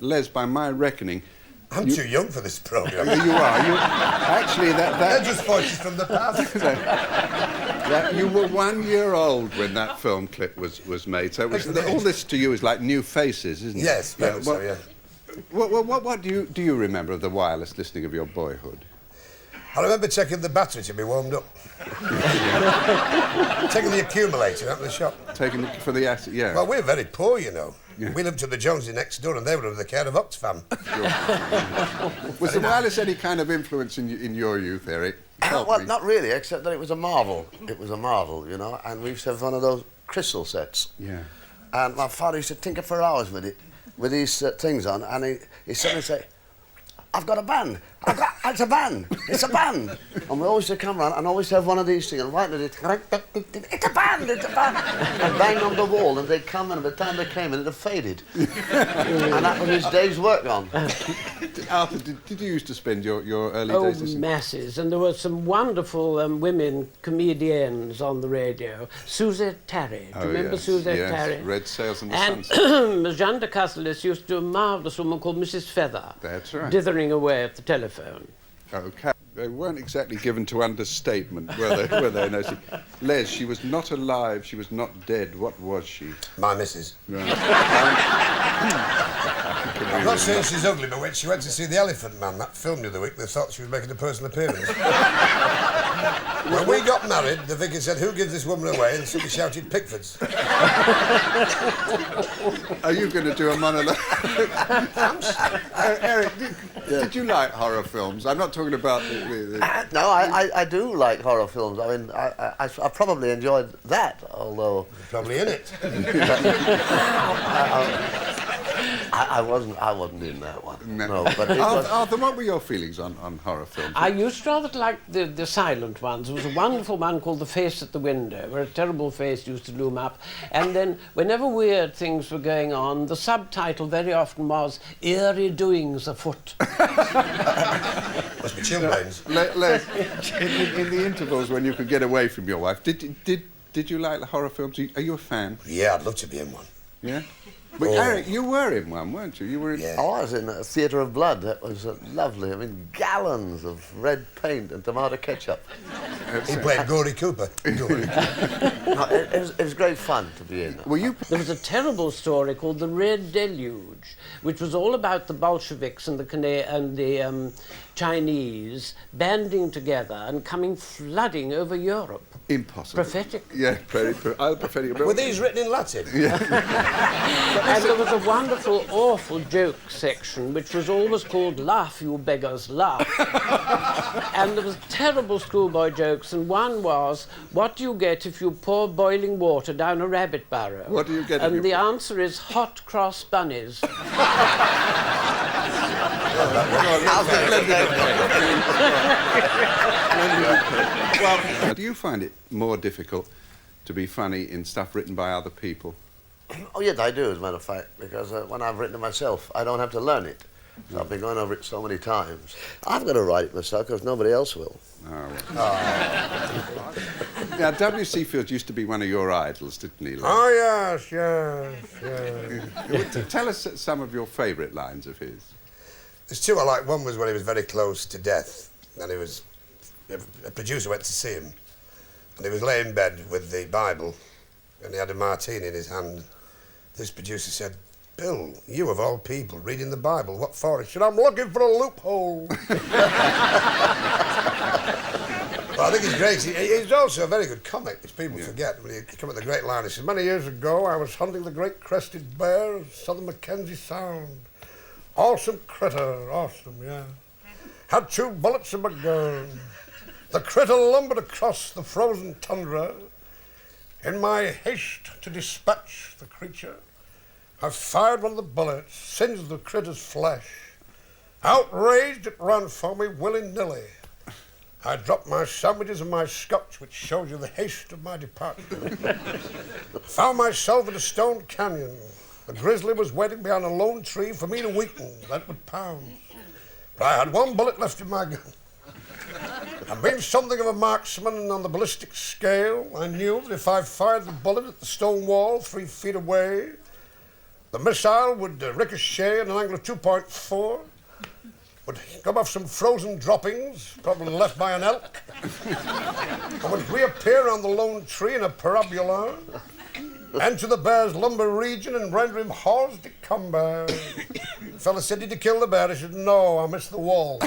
Les, by my reckoning... I'm too young for this programme. You are. Actually, They're just voices from the past. You were 1 year old when that film clip was made, so all this to you is like new faces, isn't it? Yes, yeah. What do you remember of the wireless listening of your boyhood? I remember checking the battery to be warmed up. Taking the accumulator out of the shop. Taking it for the acid, yeah. Well, we're very poor, you know. Yeah. We lived to the Joneses next door and they were under the care of Oxfam. Was the wireless any kind of influence in your youth, Eric? Well, not really, except that it was a marvel. It was a marvel, you know, and we used to have one of those crystal sets. Yeah. And my father used to tinker for hours with it, with these things on, and he suddenly say, I've got a band. It's a band. It's a band. And we always used to come round and always have one of these things and right at it, it's a band, it's a band. And bang on the wall, and they'd come, and by the time they came in, it had faded. And that was his day's work on. Arthur, did you used to spend your early days listening? Oh, masses. And there were some wonderful women comedians on the radio. Suzette Tarry. Do you remember Suzette Tarry? Red Sails and the Sunset. Jean de Castellet used to do a marvellous woman called Mrs. Feather. That's right. Dithering away at the telephone. Okay. They weren't exactly given to understatement, were they? No, Les, she was not alive, she was not dead. What was she? My missus. Right. I'm not saying she's ugly, but when she went to see The Elephant Man, that film the other week, they thought she was making a personal appearance. When we got married, the vicar said, who gives this woman away? And somebody shouted, Pickfords. Are you going to do a monologue? Eric, did you like horror films? I'm not talking about No, I do like horror films. I mean, I probably enjoyed that, although... You're probably in it. I wasn't in that one. No, but it Arthur, what were your feelings on horror films? I used to rather like the silent ones. There was a wonderful one called The Face at the Window, where a terrible face used to loom up. And then, whenever weird things were going on, the subtitle very often was Eerie Doings Afoot. Must be chilblains. In the intervals when you could get away from your wife, did you like the horror films? Are you a fan? Yeah, I'd love to be in one. Yeah? But Eric, you were in one, weren't you? You were in... Yeah. I was in a Theatre of Blood. That was lovely. I mean, gallons of red paint and tomato ketchup. He played Gory Cooper. No, it was great fun to be in. There was a terrible story called The Red Deluge, which was all about the Bolsheviks and the Chinese banding together and coming flooding over Europe. Impossible. Prophetic. Yeah, prophetic. Were these written in Latin? Yeah. And there was a wonderful, awful joke section, which was always called Laugh, You Beggars, Laugh. And there was terrible schoolboy jokes, and one was, what do you get if you pour boiling water down a rabbit burrow? What do you get? And the answer is hot cross bunnies. Well, do you find it more difficult to be funny in stuff written by other people? Oh, yes, I do, as a matter of fact, because when I've written it myself, I don't have to learn it. So I've been going over it so many times. I've got to write it myself because nobody else will. Now, W.C. Fields used to be one of your idols, didn't he? Oh, yes. Tell us some of your favourite lines of his. There's two I like. One was when he was very close to death, and a producer went to see him, and he was laying in bed with the Bible, and he had a martini in his hand. This producer said, Bill, you of all people, reading the Bible, what for? He said, I'm looking for a loophole. Well, I think he's great. He's also a very good comic, which people forget. When he came with the great line, he said, many years ago, I was hunting the great crested bear of southern Mackenzie Sound. Awesome critter, awesome, yeah. Had 2 bullets in my gun. The critter lumbered across the frozen tundra. In my haste to dispatch the creature, I fired one of the bullets, singed the critter's flesh. Outraged, it ran for me willy-nilly. I dropped my sandwiches and my scotch, which shows you the haste of my departure. Found myself in a stone canyon. The grizzly was waiting behind a lone tree for me to weaken, that would pound. But I had 1 bullet left in my gun. And being something of a marksman on the ballistic scale, I knew that if I fired the bullet at the stone wall 3 feet away, The missile would ricochet at an angle of 2.4, would come off some frozen droppings, probably left by an elk, and would reappear on the lone tree in a parabola, enter the bear's lumbar region and render him hors de combat. The fella said, did you kill the bear? He said, no, I missed the wall.